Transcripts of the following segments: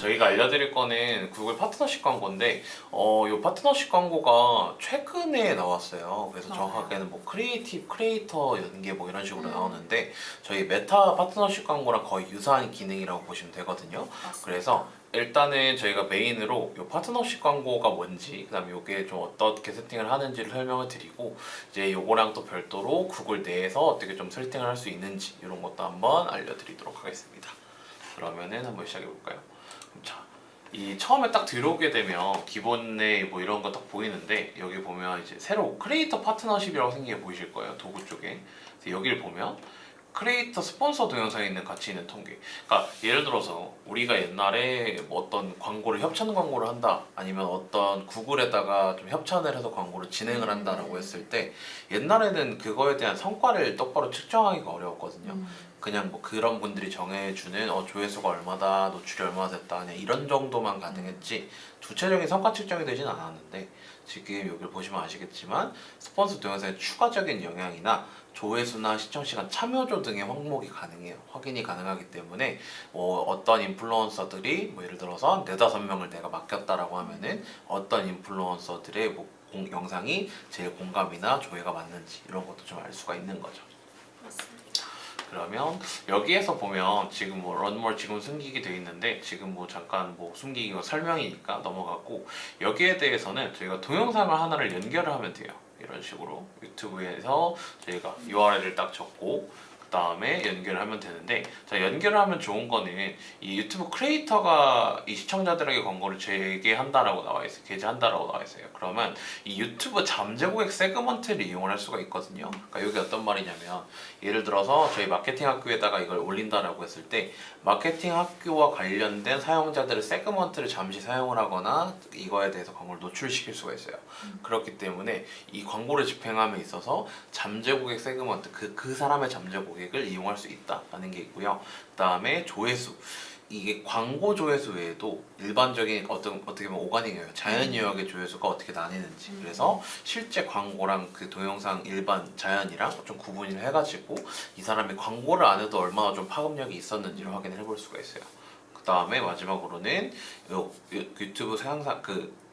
저희가 알려드릴 거는 구글 파트너십 광고인데 이 파트너십 광고가 최근에 나왔어요. 그래서 맞아요. 정확하게는 뭐 크리에이티브 크리에이터 연계 뭐 이런 식으로 나오는데 저희 메타 파트너십 광고랑 거의 유사한 기능이라고 보시면 되거든요. 맞습니다. 그래서 일단은 저희가 메인으로 이 파트너십 광고가 뭔지, 그다음에 이게 좀 어떻게 세팅을 하는지를 설명을 드리고, 이제 요거랑 또 별도로 구글 내에서 어떻게 좀 세팅을 할 수 있는지 이런 것도 한번 알려드리도록 하겠습니다. 그러면은 한번 시작해 볼까요? 자, 이 처음에 딱 들어오게 되면 기본에 뭐 이런 거 딱 보이는데, 여기 보면 이제 새로 크리에이터 파트너십이라고 생긴 게 보이실 거예요, 도구 쪽에. 그래서 여기를 보면 크리에이터 스폰서 동영상에 있는 가치 있는 통계. 그러니까 예를 들어서 우리가 옛날에 뭐 어떤 광고를 협찬 광고를 한다, 아니면 어떤 구글에다가 좀 협찬을 해서 광고를 진행을 한다라고 했을 때, 옛날에는 그거에 대한 성과를 똑바로 측정하기가 어려웠거든요. 그냥 뭐 그런 분들이 정해주는 조회수가 얼마다, 노출이 얼마나 됐다, 그냥 이런 정도만 가능했지 구체적인 성과 측정이 되진 않았는데, 지금 여기를 보시면 아시겠지만 스폰서 동영상의 추가적인 영향이나 조회수나 시청시간, 참여도 등의 항목이 가능해요. 확인이 가능하기 때문에 어떤 인플루언서들이 뭐 예를 들어서 4-5명을 내가 맡겼다라고 하면은 어떤 인플루언서들의 뭐 영상이 제일 공감이나 조회가 맞는지 이런 것도 좀 알 수가 있는 거죠. 맞습니다. 그러면 여기에서 보면 지금 뭐 런몰 지금 숨기기 되어 있는데, 지금 뭐 잠깐 뭐 숨기기가 설명이니까 넘어가고, 여기에 대해서는 저희가 동영상을 하나를 연결을 하면 돼요. 이런 식으로 유튜브에서 저희가 URL을 딱 적고 그 다음에 연결을 하면 되는데, 자, 연결을 하면 좋은 거는 이 유튜브 크리에이터가 이 시청자들에게 광고를 제게한다라고 나와 있어요. 게재한다라고 나와 있어요. 그러면 이 유튜브 잠재 고객 세그먼트를 이용을 할 수가 있거든요. 그러니까 여기 어떤 말이냐면, 예를 들어서 저희 마케팅 학교에다가 이걸 올린다라고 했을 때, 마케팅 학교와 관련된 사용자들의 세그먼트를 잠시 사용을 하거나 이거에 대해서 광고를 노출시킬 수가 있어요. 그렇기 때문에 이 광고를 집행함에 있어서 잠재 고객 세그먼트, 그 사람의 잠재 고객을 이용할 수 있다라는 게 있고요. 그 다음에 조회수, 이게 광고 조회수 외에도 일반적인 어떻게 보면 오가닉이에요. 자연 유형의 조회수가 어떻게 나뉘는지, 그래서 실제 광고랑 그 동영상 일반 자연이랑 좀 구분을 해가지고 이 사람이 광고를 안 해도 얼마나 좀 파급력이 있었는지를 확인을 해볼 수가 있어요. 그 다음에 마지막으로는 유튜브 사용상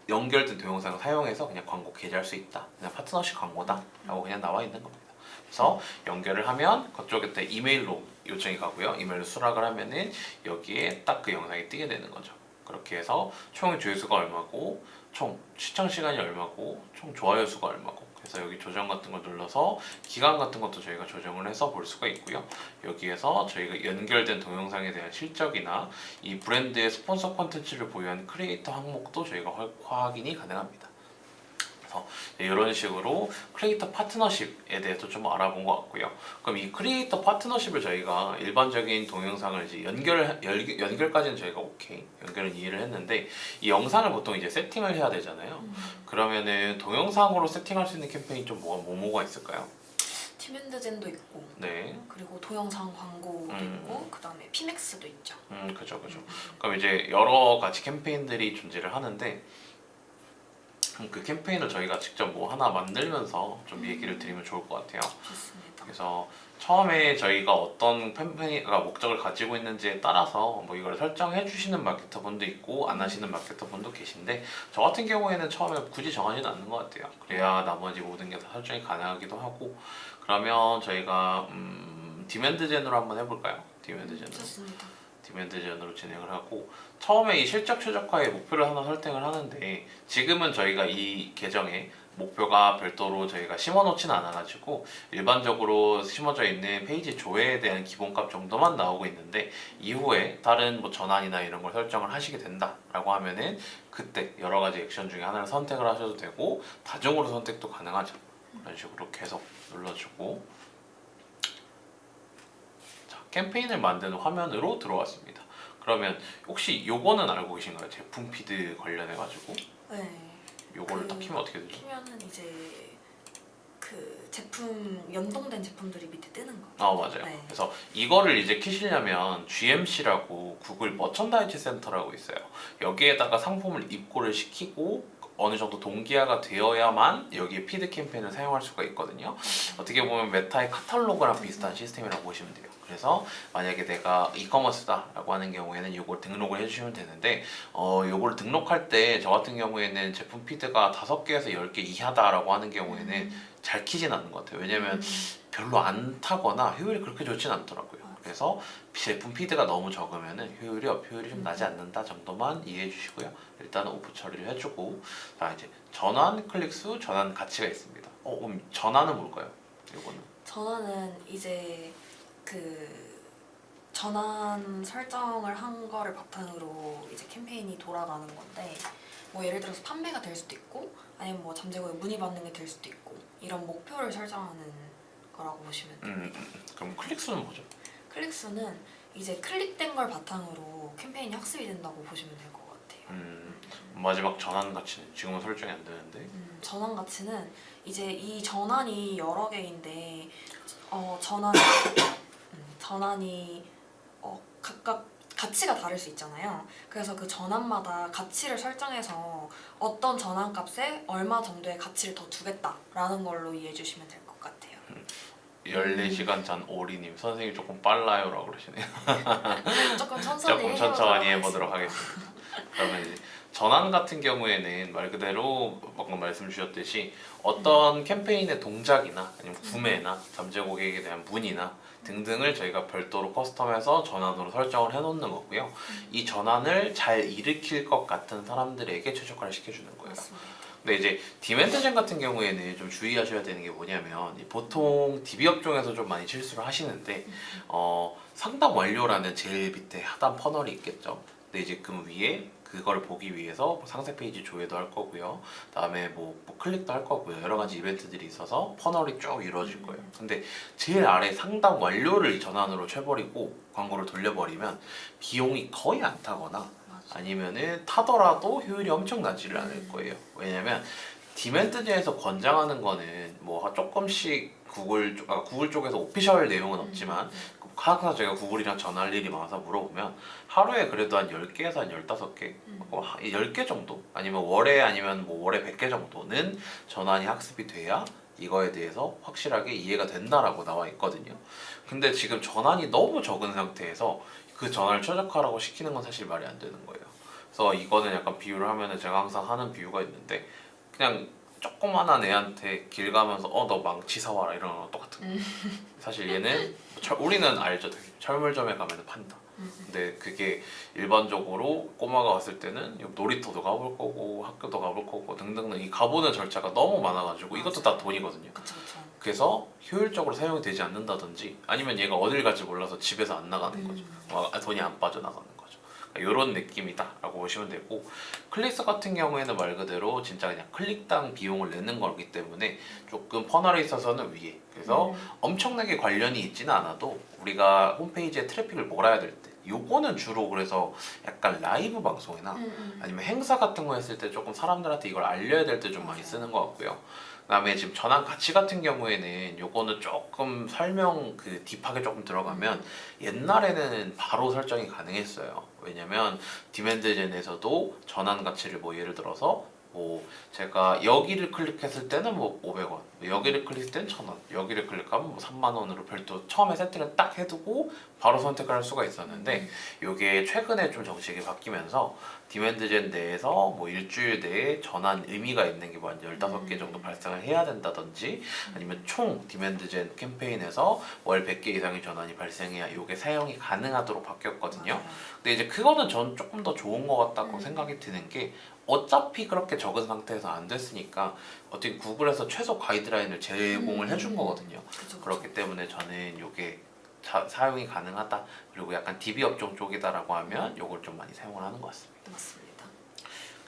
연결된 동영상을 사용해서 그냥 광고 게재할 수 있다, 그냥 파트너십 광고다라고 그냥 나와 있는 겁니다. 그래서 연결을 하면 그쪽에 이메일로 요청이 가고요. 이메일로 수락을 하면은 여기에 딱 그 영상이 뜨게 되는 거죠. 그렇게 해서 총 조회수가 얼마고, 총 시청 시간이 얼마고, 총 좋아요 수가 얼마고, 그래서 여기 조정 같은 걸 눌러서 기간 같은 것도 저희가 조정을 해서 볼 수가 있고요. 여기에서 저희가 연결된 동영상에 대한 실적이나 이 브랜드의 스폰서 콘텐츠를 보유한 크리에이터 항목도 저희가 확인이 가능합니다. 이런 식으로 크리에이터 파트너십에 대해서 좀 알아본 것 같고요. 그럼 이 크리에이터 파트너십을 저희가 일반적인 동영상을 이제 연결까지는 저희가 오케이, 연결은 이해를 했는데, 이 영상을 보통 이제 세팅을 해야 되잖아요. 그러면은 동영상으로 세팅할 수 있는 캠페인이 좀 뭐가 있을까요? 팀앤드젠도 있고, 네. 그리고 동영상 광고도 있고, 그 다음에 피맥스도 있죠. 그죠. 그럼 이제 여러 가지 캠페인들이 존재를 하는데, 그 캠페인을 저희가 직접 뭐 하나 만들면서 좀 얘기를 드리면 좋을 것 같아요. 좋습니다. 그래서 처음에 저희가 어떤 캠페인가 목적을 가지고 있는지에 따라서 뭐 이걸 설정해 주시는 마케터분도 있고 안 하시는 마케터분도 계신데, 저 같은 경우에는 처음에 굳이 정하지는 않는 것 같아요. 그래야 나머지 모든 게 다 설정이 가능하기도 하고. 그러면 저희가 디맨드 젠으로 한번 해볼까요? 디맨드 젠으로. 좋습니다. 디맨드 젠으로 진행을 하고, 처음에 이 실적 최적화의 목표를 하나 설정을 하는데, 지금은 저희가 이 계정에 목표가 별도로 저희가 심어놓지는 않아가지고 일반적으로 심어져 있는 페이지 조회에 대한 기본값 정도만 나오고 있는데, 이후에 다른 뭐 전환이나 이런 걸 설정을 하시게 된다라고 하면은 그때 여러 가지 액션 중에 하나를 선택을 하셔도 되고, 다중으로 선택도 가능하죠. 이런 식으로 계속 눌러주고, 캠페인을 만드는 화면으로 들어왔습니다. 그러면 혹시 요거는 알고 계신가요? 제품 피드 관련해가지고 네. 요거를 딱 키면 어떻게 되죠? 키면은 이제 그 제품 연동된 제품들이 밑에 뜨는 거. 맞아요. 네. 그래서 이거를 이제 키시려면 GMC라고 구글 머천다이즈 센터라고 있어요. 여기에다가 상품을 입고를 시키고 어느 정도 동기화가 되어야만 여기에 피드 캠페인을 사용할 수가 있거든요. 어떻게 보면 메타의 카탈로그랑 비슷한 시스템이라고 보시면 돼요. 그래서 만약에 내가 이커머스다라고 하는 경우에는 이걸 등록을 해주시면 되는데 요거를 등록할 때 저 같은 경우에는 제품 피드가 5개에서 10개 이하다라고 하는 경우에는 잘 키진 않는 것 같아요. 왜냐면 별로 안 타거나 효율이 그렇게 좋진 않더라고요. 그래서 제품 피드가 너무 적으면은 효율이 좀 나지 않는다 정도만 이해해 주시고요. 일단은 오프 처리를 해주고, 자 이제 전환 클릭수, 전환 가치가 있습니다. 그럼 전환은 뭘까요? 이거는 전환은 이제 그 전환 설정을 한 거를 바탕으로 이제 캠페인이 돌아가는 건데, 뭐 예를 들어서 판매가 될 수도 있고 아니면 뭐 잠재고에 문의받는 게 될 수도 있고, 이런 목표를 설정하는 거라고 보시면 돼요. 그럼 클릭수는 뭐죠? 클릭수는 이제 클릭된 걸 바탕으로 캠페인이 학습이 된다고 보시면 될 것 같아요. 마지막 전환 가치는 지금은 설정이 안 되는데. 전환 가치는 이제 이 전환이 여러 개인데 전환이 각각 가치가 다를 수 있잖아요. 그래서 그 전환마다 가치를 설정해서 어떤 전환값에 얼마 정도의 가치를 더 두겠다라는 걸로 이해해 주시면 될 것 같아요. 14시간 잔 오리님, 선생님 조금 빨라요라고 그러시네요. 조금 조금 천천히 해보도록 하겠습니다. 그러면 이제 전환 같은 경우에는 말 그대로 방금 말씀 주셨듯이 어떤 캠페인의 동작이나 아니면 구매나 잠재 고객에 대한 문의나 등등을 저희가 별도로 커스텀해서 전환으로 설정을 해놓는 거고요. 이 전환을 잘 일으킬 것 같은 사람들에게 최적화를 시켜주는 거예요. 맞습니다. 근데 이제 디멘트젠 같은 경우에는 좀 주의하셔야 되는 게 뭐냐면, 보통 DB 업종에서 좀 많이 실수를 하시는데 상담 완료라는 제일 밑에 하단 퍼널이 있겠죠. 근데 이제 그 위에 그걸 보기 위해서 뭐 상세 페이지 조회도 할 거고요. 그다음에 뭐 클릭도 할 거고요. 여러 가지 이벤트들이 있어서 퍼널이 쭉 이루어질 거예요. 근데 제일 아래 상담 완료를 전환으로 쳐버리고 광고를 돌려버리면 비용이 거의 안 타거나 아니면은 타더라도 효율이 엄청 나지를 않을 거예요. 왜냐면 디멘트제에서 권장하는 거는 뭐 조금씩 구글 쪽에서 오피셜 내용은 없지만 항상 저희가 구글이랑 전화할 일이 많아서 물어보면 하루에 그래도 한 10개에서 한 15개, 10개 정도? 아니면 월에 아니면 뭐 월에 100개 정도는 전환이 학습이 돼야 이거에 대해서 확실하게 이해가 된다라고 나와 있거든요. 근데 지금 전환이 너무 적은 상태에서 그 전환을 최적화라고 시키는 건 사실 말이 안 되는 거예요. 그래서 이거는 약간 비유를 하면은 제가 항상 하는 비유가 있는데, 그냥 조그만한 애한테 길 가면서 너 망치 사와라 이런 거랑 똑같은 거예요. 사실 얘는 우리는 알죠. 되게 철물점에 가면 판다. 근데 그게 일반적으로 꼬마가 왔을 때는 놀이터도 가볼 거고 학교도 가볼 거고 등등등 이 가보는 절차가 너무 많아가지고 이것도 다 돈이거든요. 그쵸. 그래서 효율적으로 사용이 되지 않는다든지 아니면 얘가 어딜 갈지 몰라서 집에서 안 나가는 거죠. 돈이 안 빠져나가는 거죠. 이런 느낌이다라고 보시면 되고, 클릭스 같은 경우에는 말 그대로 진짜 그냥 클릭당 비용을 내는 거기 때문에 조금 퍼널에 있어서는 위에, 그래서 엄청나게 관련이 있지는 않아도 우리가 홈페이지에 트래픽을 몰아야 될 때 요거는 주로 그래서 약간 라이브 방송이나 아니면 행사 같은 거 했을 때 조금 사람들한테 이걸 알려야 될 때 좀 많이 쓰는 것 같고요. 그다음에 지금 전환 가치 같은 경우에는 요거는 조금 설명 딥하게 조금 들어가면 옛날에는 바로 설정이 가능했어요. 왜냐면 디맨드젠에서도 전환 가치를 뭐 예를 들어서 뭐 제가 여기를 클릭했을 때는 뭐 500원, 여기를 클릭했을 때는 1000원, 여기를 클릭하면 뭐 3만 원으로 별도 처음에 세팅을 딱 해두고 바로 선택을 할 수가 있었는데, 이게 최근에 좀 정책이 바뀌면서 디맨드젠 내에서 뭐 일주일 내에 전환 의미가 있는 게 뭐 한 15개 정도 발생을 해야 된다든지 아니면 총 디맨드젠 캠페인에서 월 100개 이상의 전환이 발생해야 이게 사용이 가능하도록 바뀌었거든요. 근데 이제 그거는 전 조금 더 좋은 것 같다고 생각이 드는 게, 어차피 그렇게 적은 상태에서 안 됐으니까 어떻게 구글에서 최소 가이드라인을 제공을 해준 거거든요. 그쵸. 그렇기 때문에 저는 이게 사용이 가능하다, 그리고 약간 DB 업종 쪽이다라고 하면 이걸 좀 많이 사용을 하는 것 같습니다. 맞습니다.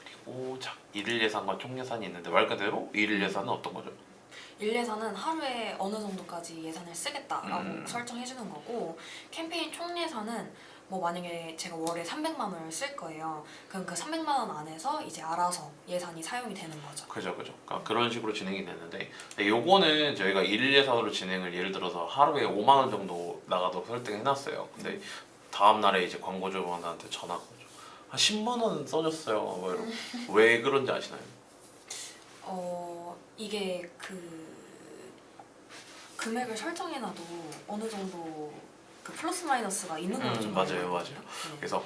그리고 자, 일일 예산과 총 예산이 있는데 말 그대로 일일 예산은 어떤 거죠? 일 예산은 하루에 어느 정도까지 예산을 쓰겠다라고 설정해주는 거고, 캠페인 총 예산은 뭐 만약에 제가 월에 300만 원을 쓸 거예요. 그럼 그 300만 원 안에서 이제 알아서 예산이 사용이 되는 거죠. 그죠. 그러니까 그런 식으로 진행이 되는데, 요거는 저희가 일일 예산으로 진행을 예를 들어서 하루에 5만 원 정도 나가도록 설정해놨어요. 근데 다음 날에 이제 광고주분한테 전화가 오죠. 한 10만 원 써줬어요. 뭐 이러고. 왜 그런지 아시나요? 이게 그 금액을 설정해놔도 어느 정도 그 플러스 마이너스가 있는 걸로 좀 맞아요, 알고 맞아요. 있거든요. 네. 그래서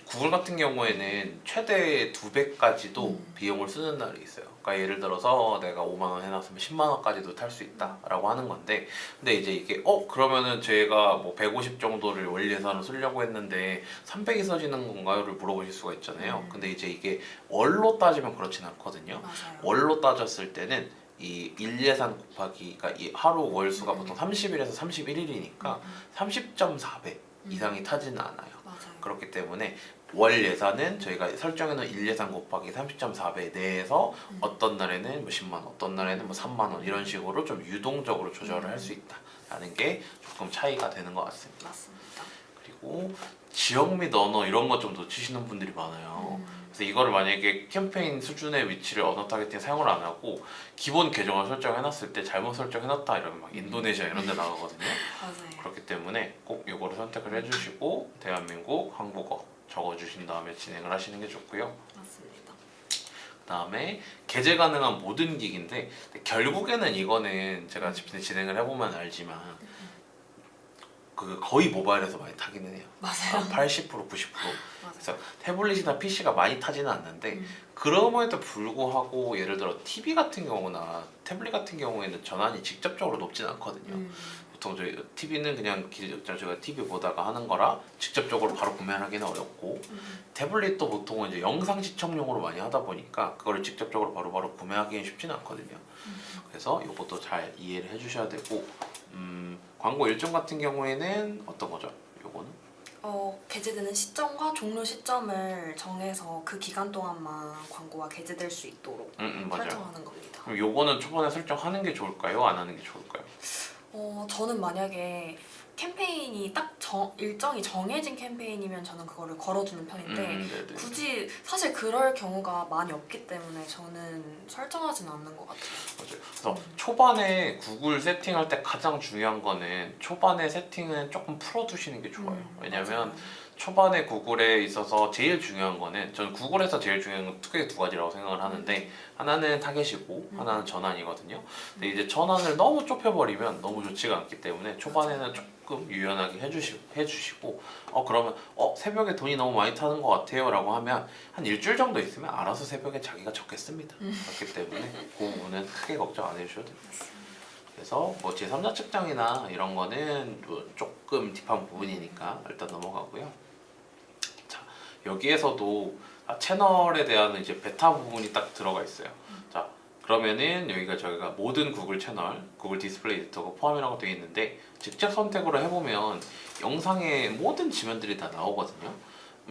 구글 같은 경우에는 최대 2배까지도 음. 비용을 쓰는 날이 있어요. 그러니까 예를 들어서 내가 5만 원 해놨으면 10만 원까지도 탈 수 있다라고 하는 건데, 근데 이제 이게 그러면은 제가 뭐 150 정도를 월 예산으로 쓰려고 했는데 300이 써지는 건가요?를 물어보실 수가 있잖아요. 근데 이제 이게 월로 따지면 그렇진 않거든요. 맞아요. 월로 따졌을 때는 이 일예산 곱하기, 그러니까 이 하루 월수가 보통 30일에서 31일이니까 30.4배 이상이 타지는 않아요. 맞아요. 그렇기 때문에 월 예산은 저희가 설정해놓은 일 예산 곱하기 30.4배 내에서 어떤 날에는 뭐 10만 원, 어떤 날에는 뭐 3만 원 이런 식으로 좀 유동적으로 조절을 할 수 있다라는 게 조금 차이가 되는 것 같습니다. 맞습니다. 그리고 지역 및 언어 이런 거 좀 놓치시는 분들이 많아요. 그래서 이거를 만약에 캠페인 수준의 위치를 언어 타겟팅 사용을 안 하고 기본 계정을 설정해놨을 때 잘못 설정해놨다 이러면 막 인도네시아 이런 데 나가거든요. 맞아요. 그렇기 때문에 꼭 이거를 선택을 해주시고 대한민국 한국어 적어주신 다음에 진행을 하시는 게 좋고요. 맞습니다. 그다음에 게재 가능한 모든 기기인데 결국에는 이거는 제가 진행을 해보면 알지만 그 거의 모바일에서 많이 타기는 해요. 맞아요. 80% 90%. 맞아요. 그래서 태블릿이나 PC가 많이 타지는 않는데 그럼에도 불구하고 예를 들어 TV 같은 경우나 태블릿 같은 경우에는 전환이 직접적으로 높진 않거든요. 보통 저희 TV는 그냥 저희가 TV 보다가 하는 거라 직접적으로 바로 구매하기는 어렵고 태블릿도 보통은 이제 영상 시청용으로 많이 하다 보니까 그거를 직접적으로 바로바로 구매하기는 쉽지는 않거든요. 그래서 이것도 잘 이해를 해주셔야 되고 광고 일정 같은 경우에는 어떤 거죠? 요거는? 게재되는 시점과 종료 시점을 정해서 그 기간 동안만 광고가 게재될 수 있도록 맞아요. 설정하는 겁니다. 그럼 요거는 초반에 설정하는 게 좋을까요? 안 하는 게 좋을까요? 저는 만약에 캠페인이 딱 일정이 정해진 캠페인이면 저는 그거를 걸어주는 편인데 네네. 굳이 사실 그럴 경우가 많이 없기 때문에 저는 설정하지는 않는 것 같아요. 맞아요. 그래서 초반에 구글 세팅할 때 가장 중요한 거는 초반에 세팅은 조금 풀어두시는 게 좋아요. 왜냐면 맞아요. 초반에 구글에 있어서 제일 중요한 거는 저는 구글에서 제일 중요한 건 크게 두 가지라고 생각을 하는데 하나는 타겟이고 하나는 전환이거든요. 근데 이제 전환을 너무 좁혀버리면 너무 좋지가 않기 때문에 초반에는 조금 유연하게 해주시고 그러면 새벽에 돈이 너무 많이 타는 것 같아요 라고 하면 한 일주일 정도 있으면 알아서 새벽에 자기가 적겠습니다. 그렇기 때문에 그 부분은 크게 걱정 안 해주셔도 됩니다. 그래서 뭐 제3자 측정이나 이런 거는 뭐 조금 딥한 부분이니까 일단 넘어가고요. 자, 여기에서도 채널에 대한 이제 베타 부분이 딱 들어가 있어요. 자, 그러면은 여기가 저희가 모든 구글 채널, 구글 디스플레이 에디터가 포함이라고 되어 있는데 직접 선택으로 해보면 영상의 모든 지면들이 다 나오거든요.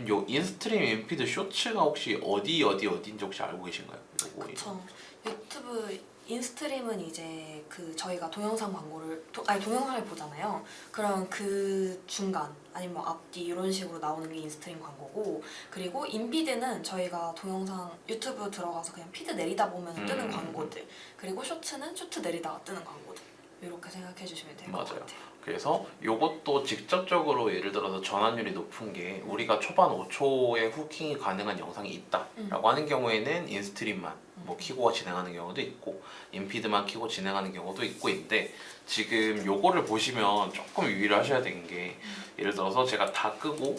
요 인스트림, 인피드, 쇼츠가 혹시 어디인지 혹시 알고 계신가요? 그렇죠. 유튜브 인스트림은 이제 그 저희가 동영상 광고를 동영상을 보잖아요. 그럼 그 중간 아니면 뭐 앞뒤 이런 식으로 나오는 게 인스트림 광고고, 그리고 인피드는 저희가 동영상 유튜브 들어가서 그냥 피드 내리다 보면 뜨는 광고들, 그리고 쇼츠는 쇼트 내리다가 뜨는 광고들, 이렇게 생각해 주시면 될 것 맞아요. 같아요. 그래서 이것도 직접적으로 예를 들어서 전환율이 높은 게 우리가 초반 5초에 후킹이 가능한 영상이 있다라고 하는 경우에는 인스트림만 뭐 키고 진행하는 경우도 있고 인피드만 키고 진행하는 경우도 있는데 지금 요거를 보시면 조금 유의를 하셔야 되는 게 예를 들어서 제가 다 끄고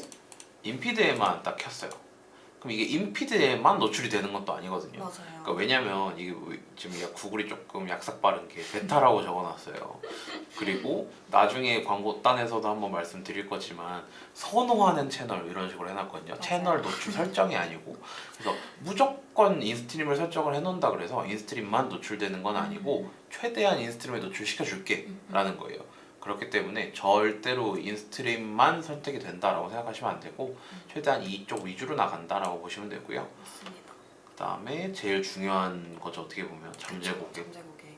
인피드에만 딱 켰어요. 그럼 이게 인피드에만 노출이 되는 것도 아니거든요. 맞아요. 그러니까 왜냐면 이게 지금 구글이 조금 약삭 빠른 게 베타라고 적어놨어요. 그리고 나중에 광고단에서도 한번 말씀드릴 거지만 선호하는 채널 이런 식으로 해놨거든요. 맞아요. 채널 노출 설정이 아니고 그래서 무조건 인스트림을 설정을 해놓는다 그래서 인스트림만 노출되는 건 아니고 최대한 인스트림에 노출시켜줄게 라는 거예요. 그렇기 때문에 절대로 인스트림만 선택이 된다라고 생각하시면 안 되고 최대한 이쪽 위주로 나간다라고 보시면 되고요. 맞습니다. 그 다음에 제일 중요한 거죠. 어떻게 보면 잠재 고객. 잠재 고객.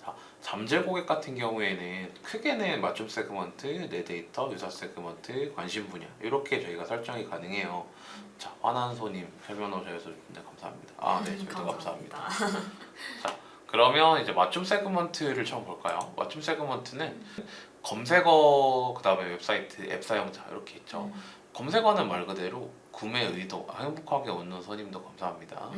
자, 잠재 고객 같은 경우에는 크게는 맞춤 세그먼트, 내 데이터, 유사 세그먼트, 관심 분야 이렇게 저희가 설정이 가능해요. 자, 화난 손님 설명 넣으셔서 네, 감사합니다. 네, 저희도 감사합니다. 자, 그러면 이제 맞춤 세그먼트를 처음 볼까요? 맞춤 세그먼트는 검색어, 그 다음에 웹사이트, 앱 사용자 이렇게 있죠. 검색어는 말 그대로 구매 의도, 행복하게 웃는 손님도 감사합니다.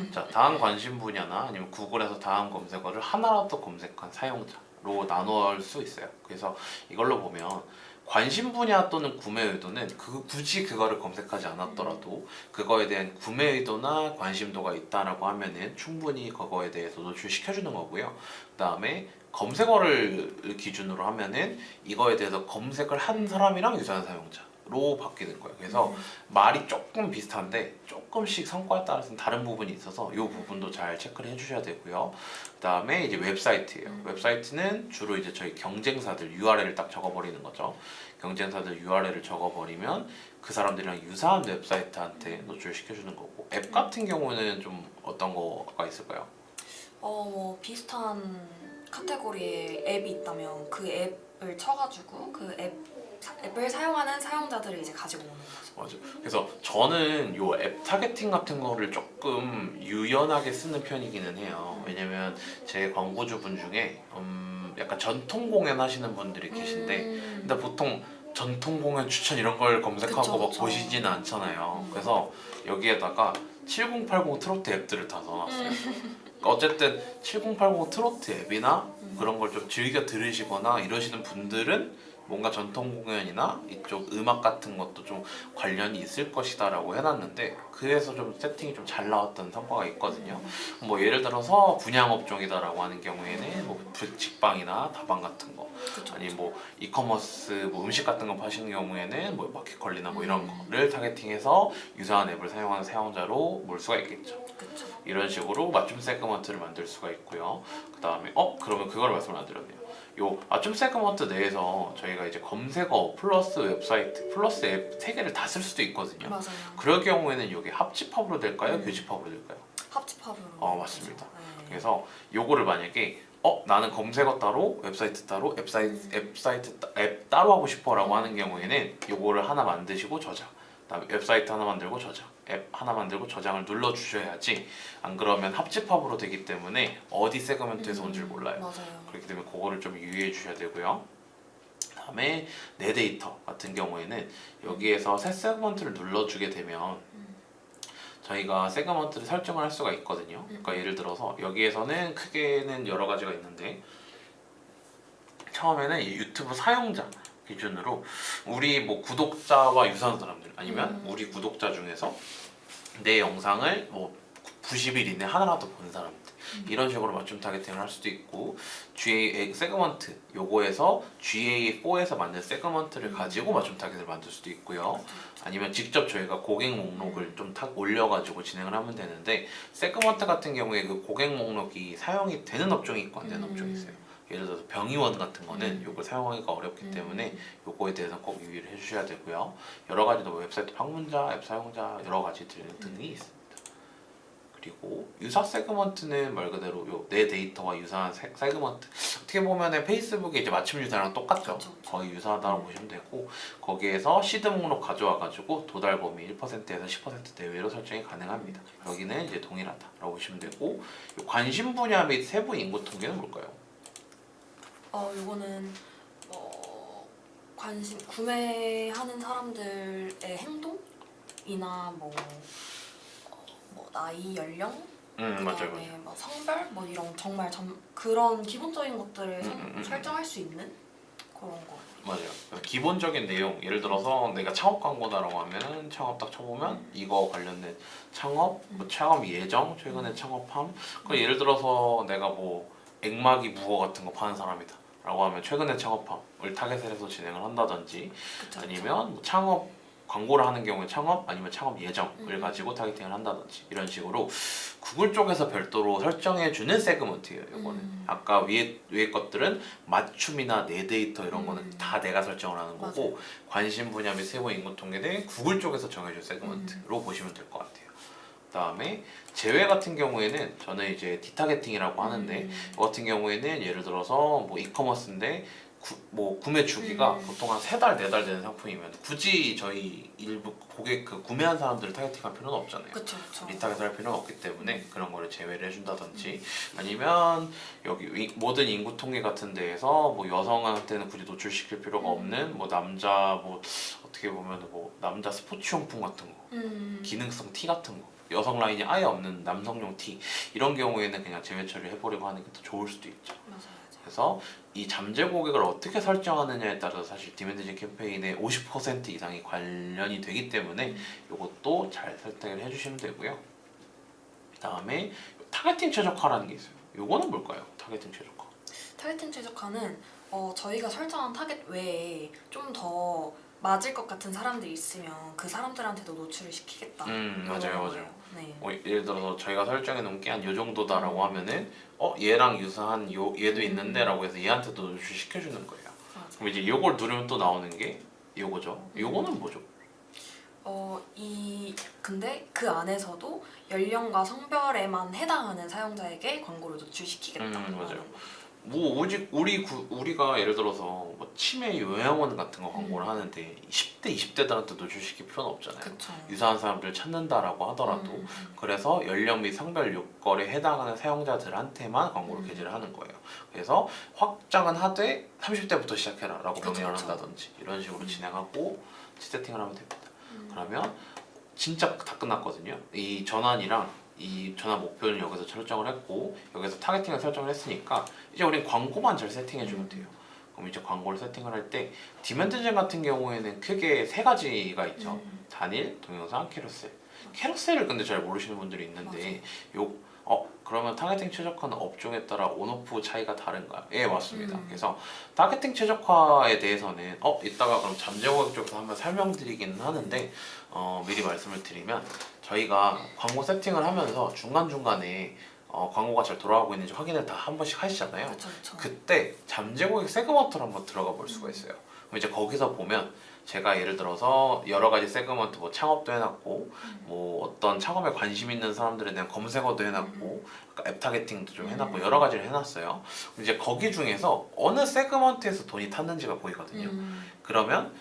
자, 다음 관심 분야나 아니면 구글에서 다음 검색어를 하나라도 검색한 사용자로 나눌 수 있어요. 그래서 이걸로 보면 관심 분야 또는 구매 의도는 굳이 그거를 검색하지 않았더라도 그거에 대한 구매 의도나 관심도가 있다라고 하면은 충분히 그거에 대해서 노출시켜주는 거고요. 그다음에 검색어를 기준으로 하면은 이거에 대해서 검색을 한 사람이랑 유사한 사용자로 바뀌는 거예요. 그래서 말이 조금 비슷한데 조금씩 성과에 따라서는 다른 부분이 있어서 이 부분도 잘 체크를 해주셔야 되고요. 그다음에 이제 웹사이트예요. 웹사이트는 주로 이제 저희 경쟁사들 URL을 딱 적어버리는 거죠. 경쟁사들 URL을 적어버리면 그 사람들이랑 유사한 웹사이트한테 노출시켜주는 거고, 앱 같은 경우는 좀 어떤 거가 있을까요? 뭐 비슷한 카테고리의 앱이 있다면 그 앱을 쳐가지고 그 앱을 사용하는 사용자들을 이제 가지고 오는 거죠. 맞아. 그래서 저는 요 앱 타겟팅 같은 거를 조금 유연하게 쓰는 편이기는 해요. 왜냐면 제 광고주분 중에 약간 전통 공연 하시는 분들이 계신데, 근데 보통 전통 공연 추천 이런 걸 검색하고 그쵸, 막 그쵸. 보시지는 않잖아요. 그래서 여기에다가 7080 트로트 앱들을 다 넣어놨어요. 그러니까 어쨌든 7080 트로트 앱이나 그런 걸 좀 즐겨 들으시거나 이러시는 분들은 뭔가 전통 공연이나 이쪽 음악 같은 것도 좀 관련이 있을 것이다라고 해놨는데, 그래서 좀 세팅이 좀 잘 나왔던 성과가 있거든요. 뭐 예를 들어서 분양업종이다라고 하는 경우에는 뭐 직방이나 다방 같은 거, 그쵸, 아니 뭐 이커머스 뭐 음식 같은 거 파시는 경우에는 뭐 마켓컬리나 뭐 이런 거를 타겟팅해서 유사한 앱을 사용하는 사용자로 몰 수가 있겠죠. 그쵸. 이런 식으로 맞춤 세그먼트를 만들 수가 있고요. 그 다음에 그러면 그거를 말씀을 안 드렸네요. 요 맞춤 세그먼트 내에서 저희가 이제 검색어 플러스 웹사이트 플러스 앱 세 개를 다 쓸 수도 있거든요. 맞아요. 그럴 경우에는 이게 합집합으로 될까요? 교집합으로 될까요? 합집합으로. 맞습니다. 네. 그래서 요거를 만약에 나는 검색어 따로 웹사이트 따로 앱 따로 하고 싶어라고 하는 경우에는 요거를 하나 만드시고 저장, 그다음에 웹사이트 하나 만들고 저장, 앱 하나 만들고 저장을 눌러 주셔야지, 안 그러면 합집합으로 되기 때문에 어디 세그먼트에서 온 줄 몰라요. 맞아요. 그렇기 때문에 그거를 좀 유의해 주셔야 되고요. 그다음에 내 데이터 같은 경우에는 여기에서 새 세그먼트를 눌러주게 되면 저희가 세그먼트를 설정을 할 수가 있거든요. 그러니까 예를 들어서 여기에서는 크게는 여러 가지가 있는데, 처음에는 이 유튜브 사용자 기준으로 우리 뭐 구독자와 유사한 사람들, 아니면 우리 구독자 중에서 내 영상을 뭐 90일 이내 하나라도 본 사람들, 이런 식으로 맞춤 타겟팅을 할 수도 있고, GA 세그먼트 요거에서 GA4에서 만든 세그먼트를 가지고 맞춤 타겟을 만들 수도 있고요. 아니면 직접 저희가 고객 목록을 좀 탁 올려가지고 진행을 하면 되는데, 세그먼트 같은 경우에 그 고객 목록이 사용이 되는 업종이 있고 안 되는 업종이 있어요. 예를 들어서 병의원 같은 거는 요걸 사용하기가 어렵기 때문에 요거에 대해서 꼭 유의를 해주셔야 되고요. 여러 가지 뭐 웹사이트 방문자, 앱 사용자 여러 가지 등이 있습니다. 그리고 유사 세그먼트는 말 그대로 요 내 데이터와 유사한 세그먼트, 어떻게 보면은 페이스북의 이제 맞춤 유사랑 똑같죠. 그쵸. 거의 유사하다고 보시면 되고, 거기에서 시드 목록 가져와가지고 도달 범위 1%에서 10% 내외로 설정이 가능합니다. 여기는 이제 동일하다라고 보시면 되고, 요 관심 분야 및 세부 인구 통계는 뭘까요? 요거는 관심 구매하는 사람들의 행동이나 뭐 나이, 연령, 맞아요. 그다음에 뭐 성별, 뭐 이런 정말 그런 기본적인 것들을 설정할 수 있는 그런 거. 맞아요. 그래서 기본적인 내용, 예를 들어서 내가 창업 광고다라고 하면은 창업 딱 쳐보면 이거 관련된 창업, 뭐 창업 예정, 최근에 창업함. 그 예를 들어서 내가 뭐 액마기 무거 같은 거 파는 사람이다 라고 하면 최근에 창업함을 타겟을 해서 진행을 한다든지, 그쵸, 아니면 뭐 창업 광고를 하는 경우에 창업 아니면 창업 예정을 가지고 타겟팅을 한다든지, 이런 식으로 구글 쪽에서 별도로 설정해주는 세그먼트예요. 이거는 아까 위에 것들은 맞춤이나 내 데이터 이런 거는 다 내가 설정을 하는 거고, 맞아요. 관심 분야 및 세부 인구 통계는 구글 쪽에서 정해준 세그먼트로 보시면 될 것 같아요. 그다음에 제외 같은 경우에는 저는 이제 디타겟팅이라고 하는데, 이 같은 경우에는 예를 들어서 뭐 이커머스인데 뭐 구매 주기가 보통 한 3달, 4달 되는 상품이면 굳이 저희 일부 고객 그 구매한 사람들을 타겟팅할 필요는 없잖아요. 그쵸 그쵸. 리타겟 할 필요는 없기 때문에 그런 거를 제외를 해준다든지 아니면 여기 모든 인구 통계 같은 데에서 뭐 여성한테는 굳이 노출시킬 필요가 없는 뭐 남자 뭐 어떻게 보면 뭐 남자 스포츠용품 같은 거 기능성 티 같은 거 여성 라인이 아예 없는 남성용 티 이런 경우에는 그냥 제외 처리를 해버리고 하는 게 더 좋을 수도 있죠. 맞아요. 그래서 이 잠재 고객을 어떻게 설정하느냐에 따라서 사실 디맨드진 캠페인의 50% 이상이 관련이 되기 때문에 이것도 잘 설정을 해주시면 되고요. 그 다음에 타겟팅 최적화라는 게 있어요. 이거는 뭘까요? 타겟팅 최적화. 타겟팅 최적화는 저희가 설정한 타겟 외에 좀 더 맞을 것 같은 사람들이 있으면 그 사람들한테도 노출을 시키겠다. 맞아요, 이런 맞아요. 거예요. 네. 예를 들어서 저희가 설정해 놓은 게 한 요 정도다라고 하면은 얘랑 유사한 얘도 있는데라고 해서 얘한테도 노출 시켜주는 거예요. 맞아요. 그럼 이제 요걸 누르면 또 나오는 게 요거죠. 요거는 뭐죠? 근데 그 안에서도 연령과 성별에만 해당하는 사용자에게 광고를 노출시키겠다. 맞아요. 뭐 오직 우리가 예를 들어서 뭐 치매 요양원 같은 거 광고를 하는데 10대, 20대들한테 노출시킬 필요는 없잖아요. 그쵸. 유사한 사람들 찾는다라고 하더라도 그래서 연령 및 성별 요건에 해당하는 사용자들한테만 광고를 게재를 하는 거예요. 그래서 확장은 하되 30대부터 시작해라 라고 명령을 한다든지 이런 식으로 진행하고 세팅을 하면 됩니다. 그러면 진짜 다 끝났거든요. 이 전환이랑 이 전환 목표를 여기서 설정을 했고 여기서 타겟팅을 설정을 했으니까 이제 우린 광고만 잘 세팅해 주면 돼요. 그럼 이제 광고를 세팅을 할 때 디맨드젠 같은 경우에는 크게 3가지가 있죠. 단일, 동영상, 캐러셀. 캐러셀을 근데 잘 모르시는 분들이 있는데 그러면 타겟팅 최적화는 업종에 따라 온오프 차이가 다른가요? 예, 맞습니다. 그래서 타겟팅 최적화에 대해서는 이따가 그럼 잠재고객 쪽에서 한번 설명드리기는 하는데 미리 말씀을 드리면 저희가 광고 세팅을 하면서 중간중간에 광고가 잘 돌아가고 있는지 확인을 다 한 번씩 하시잖아요. 그쵸. 그때 잠재고객 세그먼트를 한번 들어가 볼 수가 있어요. 그럼 이제 거기서 보면 제가 예를 들어서 여러 가지 세그먼트 뭐 창업도 해놨고 뭐 어떤 창업에 관심 있는 사람들에 대한 검색어도 해놨고 앱 타겟팅도 좀 해놨고 여러 가지를 해놨어요. 이제 거기 중에서 어느 세그먼트에서 돈이 탔는지가 보이거든요. 그러면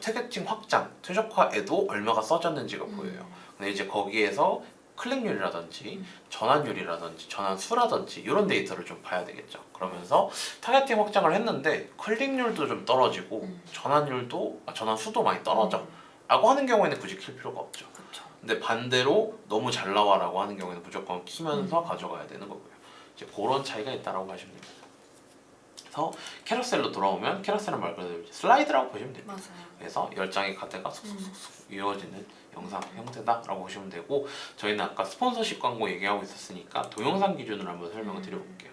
타겟팅 확장, 최적화에도 얼마가 써졌는지가 보여요. 근데 이제 거기에서 클릭률이라든지 전환율이라든지 전환수라든지 이런 데이터를 좀 봐야 되겠죠. 그러면서 타겟팅 확장을 했는데 클릭률도 좀 떨어지고 전환수도 많이 떨어져 라고 하는 경우에는 굳이 킬 필요가 없죠. 그쵸. 근데 반대로 너무 잘 나와라고 하는 경우에는 무조건 키면서 가져가야 되는 거고요. 이제 그런 차이가 있다라고 보시면 됩니다. 그래서 캐러셀로 돌아오면 캐러셀은 말 그대로 슬라이드라고 보시면 됩니다. 맞아요. 그래서 10장의 카드가 쑥쑥쑥 이어지는 영상 형태다라고 보시면 되고 저희는 아까 스폰서십 광고 얘기하고 있었으니까 동영상 기준으로 한번 설명을 드려볼게요.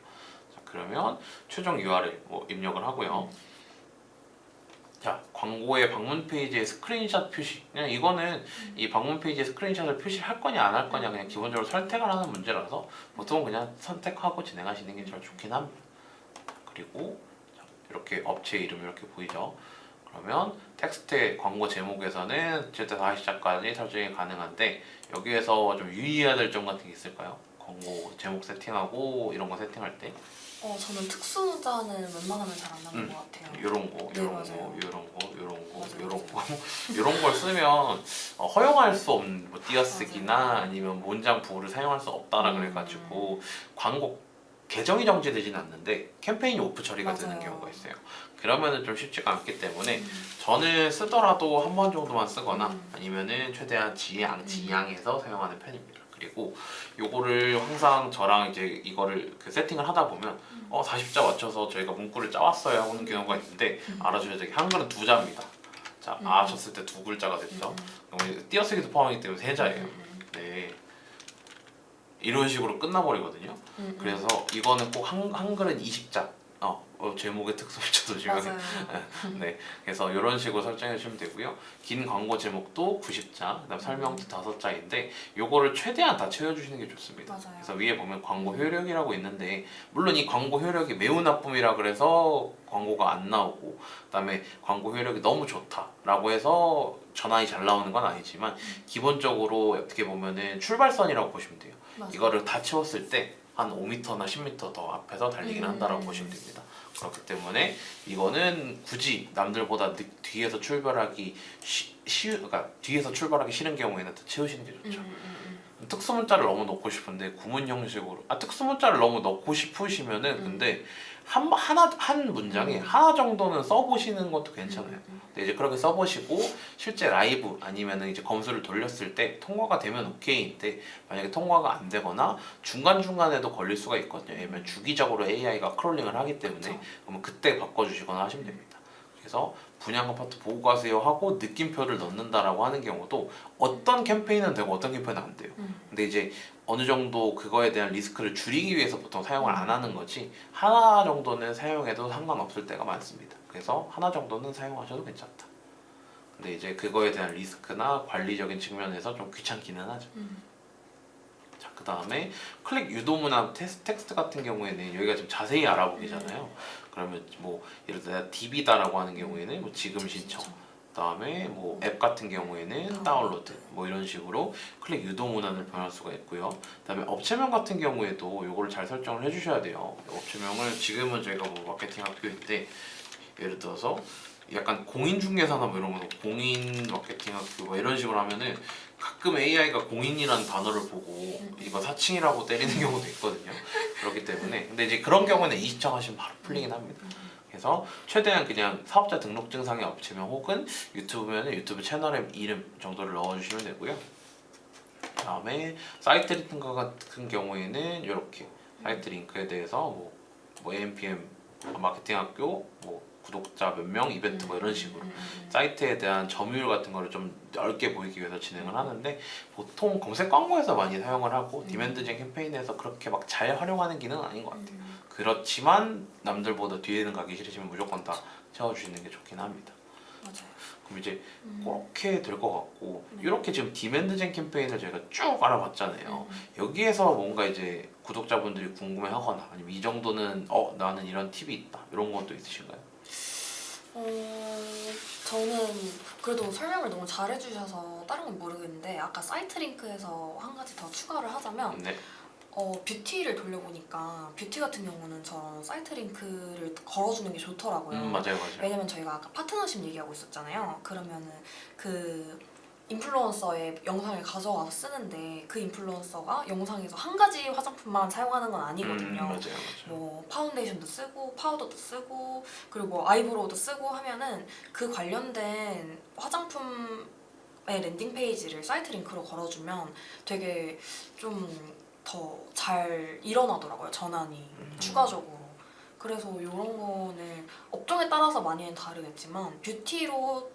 자, 그러면 최종 URL 입력을 하고요. 자, 광고의 방문 페이지에 스크린샷 표시. 그냥 이거는 이 방문 페이지에 스크린샷을 표시할 거냐 안 할 거냐 그냥 기본적으로 선택을 하는 문제라서 보통은 그냥 선택하고 진행하시는 게 제일 좋긴 합니다. 그리고 이렇게 업체 이름 이렇게 보이죠? 그러면 텍스트의 광고 제목에서는 7대 40자까지 설정이 가능한데 여기에서 좀 유의해야 될 점 같은 게 있을까요? 광고 제목 세팅하고 이런 거 세팅할 때 저는 특수자는 웬만하면 잘 안 나는 것 같아요. 이런 거, 네, 이런 맞아요. 거, 이런 거, 이런 거, 맞아요, 이런 거, 이런 걸 쓰면 허용할 수 없는 뭐 띄어쓰기나 아니면 문장 부호를 사용할 수 없다라 그래가지고 광고 계정이 정지되진 않는데 캠페인이 오프 처리가 되는 맞아요. 경우가 있어요. 그러면은 좀 쉽지가 않기 때문에 저는 쓰더라도 한 번 정도만 쓰거나 아니면은 최대한 지양해서 사용하는 편입니다. 그리고 요거를 항상 저랑 이제 이거를 그 세팅을 하다 보면 40자 맞춰서 저희가 문구를 짜왔어요 하는 경우가 있는데 알아주셔야 될 게 한글은 2자입니다. 자, 쳤을 때 2글자가 됐죠. 띄어쓰기도 포함이기 때문에 3자예요. 네. 이런 식으로 끝나버리거든요. 그래서 이거는 꼭 한글은 20자. 제목의 특수부터 조심하게. 맞아요. 네, 그래서 이런 식으로 설정해 주시면 되고요. 긴 광고 제목도 90자, 그다음 설명도 5자인데 요거를 최대한 다 채워주시는 게 좋습니다. 맞아요. 그래서 위에 보면 광고 효력이라고 있는데 물론 이 광고 효력이 매우 나쁨이라 그래서 광고가 안 나오고 그다음에 광고 효력이 너무 좋다라고 해서 전환이 잘 나오는 건 아니지만 기본적으로 어떻게 보면은 출발선이라고 보시면 돼요. 맞아요. 이거를 다 채웠을 때 한 5m나 10m 더 앞에서 달리긴 한다라고 보시면 됩니다. 그렇기 때문에 이거는 굳이 남들보다 뒤에서 출발하기 그러니까 뒤에서 출발하기 싫은 경우에는 더 채우시는 게 좋죠. 특수문자를 너무 넣고 싶은데 구문 형식으로 특수문자를 너무 넣고 싶으시면은 근데 한 문장에 하나 정도는 써보시는 것도 괜찮아요. 근데 이제 그렇게 써보시고 실제 라이브 아니면은 이제 검수를 돌렸을 때 통과가 되면 오케이인데 만약에 통과가 안 되거나 중간중간에도 걸릴 수가 있거든요. 왜냐면 주기적으로 AI가 크롤링을 하기 때문에 그쵸. 그러면 그때 바꿔주시거나 하시면 됩니다. 그래서 분양가 파트 보고 가세요 하고 느낌표를 넣는다라고 하는 경우도 어떤 캠페인은 되고 어떤 캠페인은 안 돼요. 근데 이제 어느 정도 그거에 대한 리스크를 줄이기 위해서 보통 사용을 안 하는 거지 하나 정도는 사용해도 상관없을 때가 많습니다. 그래서 하나 정도는 사용하셔도 괜찮다. 근데 이제 그거에 대한 리스크나 관리적인 측면에서 좀 귀찮기는 하죠. 자, 그 다음에 클릭 유도문화 텍스트 같은 경우에는 여기가 좀 자세히 알아보기잖아요. 그러면 뭐 예를 들어 DB다라고 하는 경우에는 뭐 지금 신청, 그다음에 뭐 앱 같은 경우에는 다운로드 뭐 이런 식으로 클릭 유도 문안을 변할 수가 있고요. 그다음에 업체명 같은 경우에도 요거를 잘 설정을 해주셔야 돼요. 업체명을 지금은 저희가 뭐 마케팅 학교인데 예를 들어서 약간 공인중개사나 뭐 이런 거 공인 마케팅 학교 뭐 이런 식으로 하면은 가끔 AI가 공인이라는 단어를 보고 이거 사칭이라고 때리는 경우도 있거든요. 그렇기 때문에 근데 이제 그런 경우는 이시청하시면 바로 풀리긴 합니다. 그래서 최대한 그냥 사업자 등록증상의 업체명 혹은 유튜브면은 유튜브 채널의 이름 정도를 넣어주시면 되고요. 그다음에 사이트 링크 같은 경우에는 이렇게 사이트 링크에 대해서 뭐 AMPM 마케팅 학교 뭐 구독자 몇 명 이벤트 뭐 이런 식으로 사이트에 대한 점유율 같은 거를 좀 넓게 보이기 위해서 진행을 하는데 보통 검색 광고에서 많이 사용을 하고 디맨드젠 캠페인에서 그렇게 막 잘 활용하는 기능은 아닌 것 같아요. 그렇지만 남들보다 뒤에는 가기 싫으시면 무조건 다 채워주시는 게 좋긴 합니다. 맞아요. 그럼 이제 그렇게 될 것 같고 이렇게 지금 디맨드젠 캠페인을 저희가 쭉 알아봤잖아요. 여기에서 뭔가 이제 구독자분들이 궁금해하거나 아니면 이 정도는 나는 이런 팁이 있다 이런 것도 있으신가요? 저는 그래도 설명을 너무 잘해주셔서 다른 건 모르겠는데 아까 사이트 링크에서 한 가지 더 추가를 하자면 네. 뷰티를 돌려보니까 뷰티 같은 경우는 저 사이트 링크를 걸어주는 게 좋더라고요. 맞아요. 왜냐면 저희가 아까 파트너십 얘기하고 있었잖아요. 그러면은 그 인플루언서의 영상을 가져와서 쓰는데 그 인플루언서가 영상에서 한 가지 화장품만 사용하는 건 아니거든요. 맞아요. 뭐 파운데이션도 쓰고 파우더도 쓰고 그리고 아이브로우도 쓰고 하면은 그 관련된 화장품의 랜딩 페이지를 사이트 링크로 걸어주면 되게 좀 더 잘 일어나더라고요, 전환이 추가적으로. 그래서 이런 거는 업종에 따라서 많이는 다르겠지만 뷰티로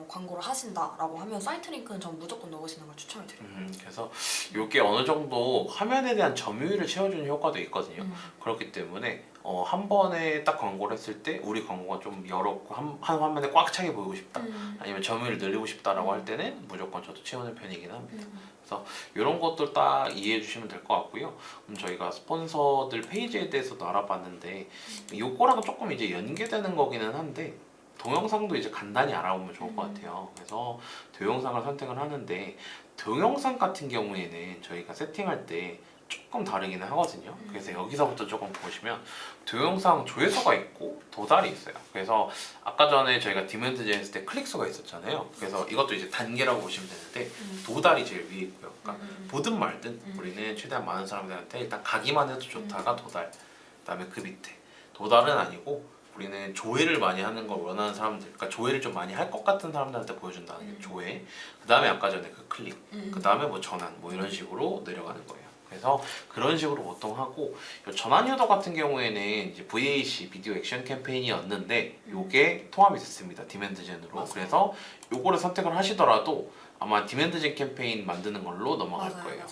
광고를 하신다라고 하면 사이트 링크는 전 무조건 넣으시는 걸 추천을 드려요. 그래서 이게 어느 정도 화면에 대한 점유율을 채워주는 효과도 있거든요. 그렇기 때문에 한 번에 딱 광고를 했을 때 우리 광고가 좀 여러 한 화면에 꽉 차게 보이고 싶다 아니면 점유율을 늘리고 싶다라고 할 때는 무조건 저도 채우는 편이긴 합니다. 그래서 이런 것들 딱 이해해 주시면 될 것 같고요. 저희가 스폰서들 페이지에 대해서도 알아봤는데 요거랑 조금 이제 연계되는 거기는 한데 동영상도 이제 간단히 알아보면 좋을 것 같아요. 그래서 동영상을 선택을 하는데 동영상 같은 경우에는 저희가 세팅할 때 조금 다르기는 하거든요. 그래서 여기서부터 조금 보시면 동영상 조회수가 있고 도달이 있어요. 그래서 아까 전에 저희가 디맨드젠 했을 때 클릭수가 있었잖아요. 그래서 이것도 이제 단계라고 보시면 되는데 도달이 제일 위에 있고요. 그러니까 보든 말든 우리는 최대한 많은 사람들한테 일단 가기만 해도 좋다가 도달. 그다음에 그 밑에 도달은 아니고 우리는 조회를 많이 하는 걸 원하는 사람들, 그러니까 조회를 좀 많이 할 것 같은 사람들한테 보여준다는 게 조회. 그 다음에 아까 전에 그 클릭, 그 다음에 뭐 전환, 뭐 이런 식으로 내려가는 거예요. 그래서 그런 식으로 보통 하고 전환 유도 같은 경우에는 이제 VAC 비디오 액션 캠페인이었는데 요게 통합이 됐습니다. 디맨드젠으로. 그래서 요거를 선택을 하시더라도 아마 디맨드젠 캠페인 만드는 걸로 넘어갈 거예요.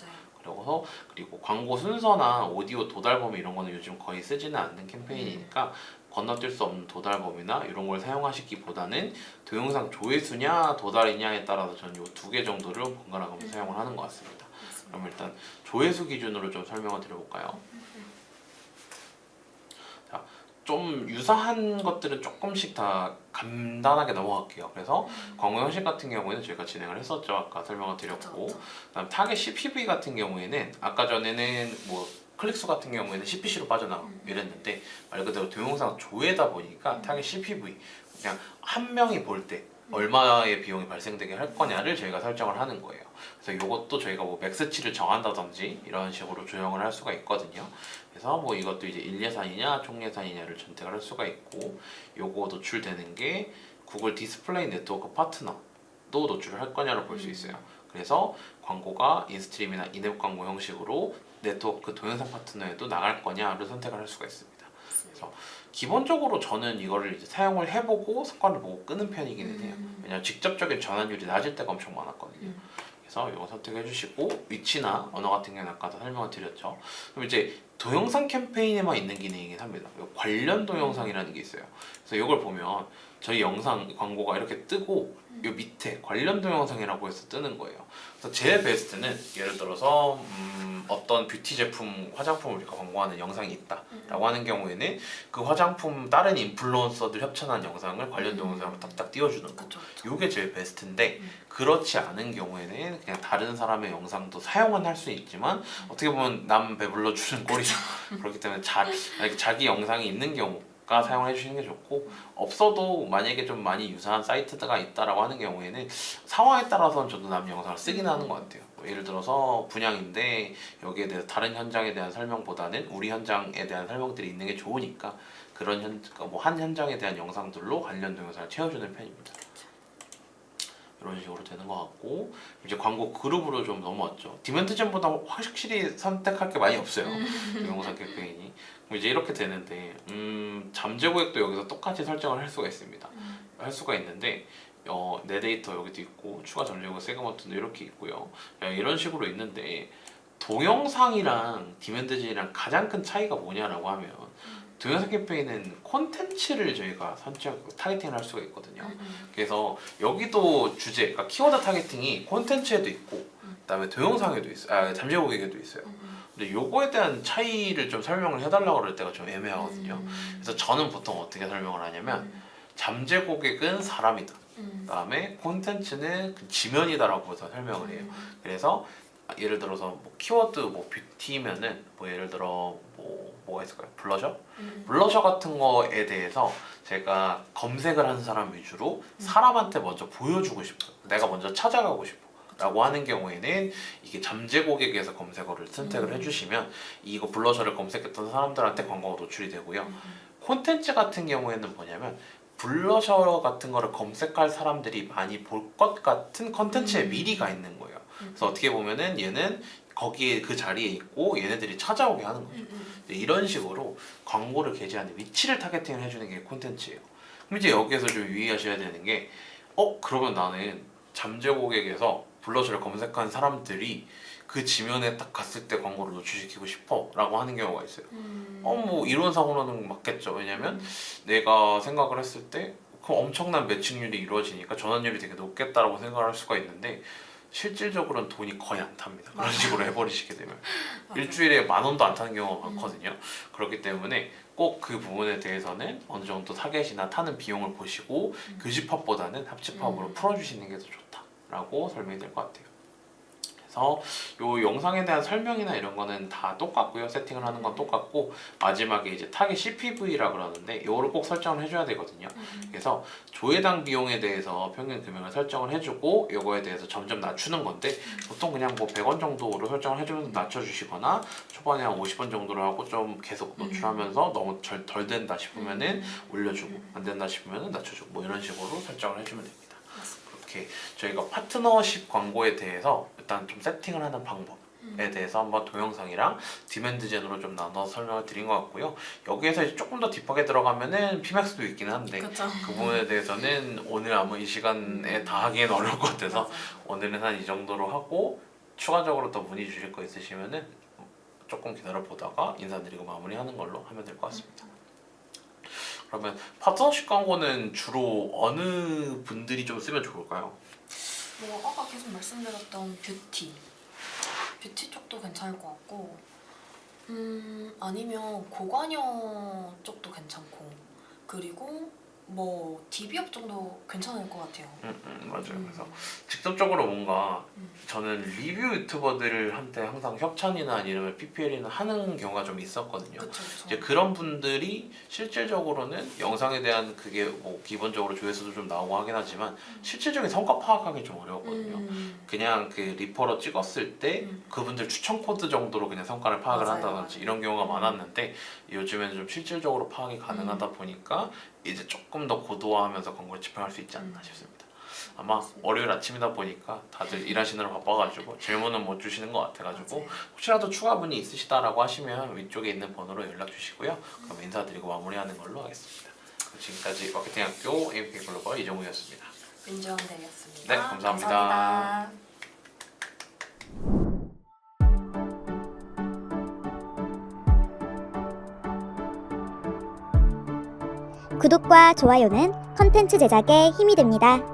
그리고 광고 순서나 오디오 도달 범위 이런 거는 요즘 거의 쓰지는 않는 캠페인이니까 건너뛸 수 없는 도달 범위나 이런 걸 사용하시기보다는 동영상 조회수냐 도달이냐에 따라서 저는 이 두 개 정도를 번갈아 가면서 사용을 하는 것 같습니다. 그럼 일단 조회수 기준으로 좀 설명을 드려볼까요? 자, 좀 유사한 것들은 조금씩 다 간단하게 넘어갈게요. 그래서 광고 형식 같은 경우에는 저희가 진행을 했었죠. 아까 설명을 드렸고 그다음 타겟 CPV 같은 경우에는 아까 전에는 뭐 클릭수 같은 경우에는 CPC로 빠져나가고 이랬는데 말 그대로 동영상 조회다 보니까 타겟 CPV 그냥 한 명이 볼 때 얼마의 비용이 발생되게 할 거냐를 저희가 설정을 하는 거예요. 그래서 이것도 저희가 뭐 맥스치를 정한다든지 이런 식으로 조정을 할 수가 있거든요. 그래서 뭐 이것도 이제 일예산이냐 총예산이냐를 선택을 할 수가 있고, 요거 노출되는 게 구글 디스플레이 네트워크 파트너도 노출을 할 거냐를 볼 수 있어요. 그래서 광고가 인스트림이나 인앱 광고 형식으로 네트워크 동영상 파트너에도 나갈 거냐를 선택을 할 수가 있습니다. 그래서 기본적으로 저는 이거를 이제 사용을 해보고 성과를 보고 끄는 편이기는 해요. 왜냐면 직접적인 전환율이 낮을 때가 엄청 많았거든요. 그래서 이거 선택해 주시고, 위치나 언어 같은 경우는 아까도 설명을 드렸죠. 그럼 이제 동영상 캠페인에만 있는 기능이긴 합니다. 관련 동영상이라는 게 있어요. 그래서 이걸 보면 저희 영상 광고가 이렇게 뜨고 이 밑에 관련 동영상이라고 해서 뜨는 거예요. 그래서 제일 베스트는 예를 들어서 어떤 뷰티 제품, 화장품을 우리가 광고하는 영상이 있다라고 하는 경우에는 그 화장품 다른 인플루언서들 협찬한 영상을 관련 동영상으로 딱딱 띄워주는 거. 이게 제일 베스트인데 그렇지 않은 경우에는 그냥 다른 사람의 영상도 사용은 할 수 있지만 어떻게 보면 남 배불러 주는 꼴이죠. 그렇기 때문에 자기 영상이 있는 경우가 사용해 주시는 게 좋고, 없어도 만약에 좀 많이 유사한 사이트가 있다라고 하는 경우에는 상황에 따라서는 저도 남 영상을 쓰긴 하는 것 같아요. 뭐 예를 들어서 분양인데 여기에 대해서 다른 현장에 대한 설명보다는 우리 현장에 대한 설명들이 있는 게 좋으니까 그런 한 현장에 대한 영상들로 관련 동영상을 채워주는 편입니다. 이런 식으로 되는 것 같고, 이제 광고 그룹으로 좀 넘어왔죠. 디멘트전보다 확실히 선택할 게 많이 없어요. 동영상 캠페인이. 그럼 이제 이렇게 되는데 잠재 고객도 여기서 똑같이 설정을 할 수가 있습니다. 할 수가 있는데 내 데이터 여기도 있고 추가 잠재 고객 세그먼트도 이렇게 있고요. 이런 식으로 있는데, 동영상이랑 디멘트전이랑 가장 큰 차이가 뭐냐라고 하면 동영상 캠페인은 콘텐츠를 저희가 타겟팅을 할 수가 있거든요. 그래서 여기도 주제, 그러니까 키워드 타겟팅이 콘텐츠에도 있고 그다음에 동영상에도 있어요. 잠재 고객에도 있어요. 근데 요거에 대한 차이를 좀 설명을 해달라고 그럴 때가 좀 애매하거든요. 그래서 저는 보통 어떻게 설명을 하냐면 잠재 고객은 사람이다. 그다음에 콘텐츠는 그 지면이다라고 해서 설명을 해요. 그래서 예를 들어서 뭐 키워드 뭐 뷰티면은 뭐 예를 들어 뭐가 있을까요? 블러셔? 블러셔 같은 거에 대해서 제가 검색을 하는 사람 위주로 사람한테 먼저 보여주고 싶어요. 내가 먼저 찾아가고 싶어 라고 하는 경우에는 이게 잠재 고객에서 검색어를 선택을 해주시면 이거 블러셔를 검색했던 사람들한테 광고가 노출이 되고요. 콘텐츠 같은 경우에는 뭐냐면 블러셔 같은 거를 검색할 사람들이 많이 볼 것 같은 컨텐츠에 미리 가 있는 거예요. 그래서 어떻게 보면은 얘는 거기에 그 자리에 있고 얘네들이 찾아오게 하는 거죠. 이런 식으로 광고를 게시하는 위치를 타겟팅을 해주는 게 콘텐츠예요. 그럼 이제 여기에서 좀 유의하셔야 되는 게 그러면 나는 잠재 고객에서 블러셔를 검색한 사람들이 그 지면에 딱 갔을 때 광고를 노출시키고 싶어 라고 하는 경우가 있어요. 뭐 이론상으로는 맞겠죠. 왜냐면 내가 생각을 했을 때 그 엄청난 매칭률이 이루어지니까 전환율이 되게 높겠다라고 생각을 할 수가 있는데 실질적으로는 돈이 거의 안 탑니다. 그런 식으로 해버리시게 되면 일주일에 10,000원도 안 타는 경우가 많거든요. 그렇기 때문에 꼭 그 부분에 대해서는 어느 정도 타겟이나 타는 비용을 보시고 교집합보다는 합집합으로 풀어주시는 게 더 좋다라고 설명이 될 것 같아요. 그래서 요 영상에 대한 설명이나 이런 거는 다 똑같고요. 세팅을 하는 건 똑같고, 마지막에 이제 타겟 CPV라 그러는데 이거를 꼭 설정을 해줘야 되거든요. 그래서 조회당 비용에 대해서 평균 금액을 설정을 해주고 이거에 대해서 점점 낮추는 건데, 보통 그냥 뭐 100원 정도로 설정을 해주면서 낮춰주시거나 초반에 한 50원 정도로 하고 좀 계속 노출하면서 너무 덜 된다 싶으면은 올려주고 안 된다 싶으면은 낮춰주고 뭐 이런 식으로 설정을 해주면 됩니다. 이렇게 저희가 파트너십 광고에 대해서 일단 좀 세팅을 하는 방법에 대해서 한번 동영상이랑 디멘드젠으로 좀 나눠서 설명을 드린 것 같고요. 여기에서 이제 조금 더 딥하게 들어가면은 PMAX도 있긴 한데 그 부분에 대해서는 오늘 아마 이 시간에 다 하기엔 어려울 것 같아서 오늘은 한 이 정도로 하고, 추가적으로 더 문의 주실 거 있으시면은 조금 기다려 보다가 인사드리고 마무리하는 걸로 하면 될 것 같습니다. 그러면 파트너십 광고는 주로 어느 분들이 좀 쓰면 좋을까요? 뭐 아까 계속 말씀드렸던 뷰티 쪽도 괜찮을 것 같고, 아니면 고관여 쪽도 괜찮고, 그리고 뭐 DB업 정도 괜찮을 것 같아요. 맞아요. 그래서 직접적으로 뭔가 음. 저는 리뷰 유튜버들한테 항상 협찬이나 아니면 PPL이나 하는 경우가 좀 있었거든요. 그쵸. 이제 그런 분들이 실질적으로는 영상에 대한 그게 뭐 기본적으로 조회수도 좀 나오고 하긴 하지만 실질적인 성과 파악하기 좀 어려웠거든요. 그냥 그 리퍼러 찍었을 때 그분들 추천 코드 정도로 그냥 성과를 파악을 맞아요, 한다든지 맞아요. 이런 경우가 많았는데 요즘에는 좀 실질적으로 파악이 가능하다 보니까 이제 조금 더 고도화하면서 광고를 집행할 수 있지 않나 싶습니다. 아마 월요일 아침이다 보니까 다들 일하시느라 바빠가지고 질문은 못 주시는 것 같아가지고 맞아요. 혹시라도 추가 문의 있으시다라고 하시면 위쪽에 있는 번호로 연락 주시고요. 그럼 인사드리고 마무리하는 걸로 하겠습니다. 지금까지 마케팅학교 AMP 글로벌 이정우였습니다. 민주원 대리였습니다. 네, 감사합니다. 감사합니다. 구독과 좋아요는 컨텐츠 제작에 힘이 됩니다.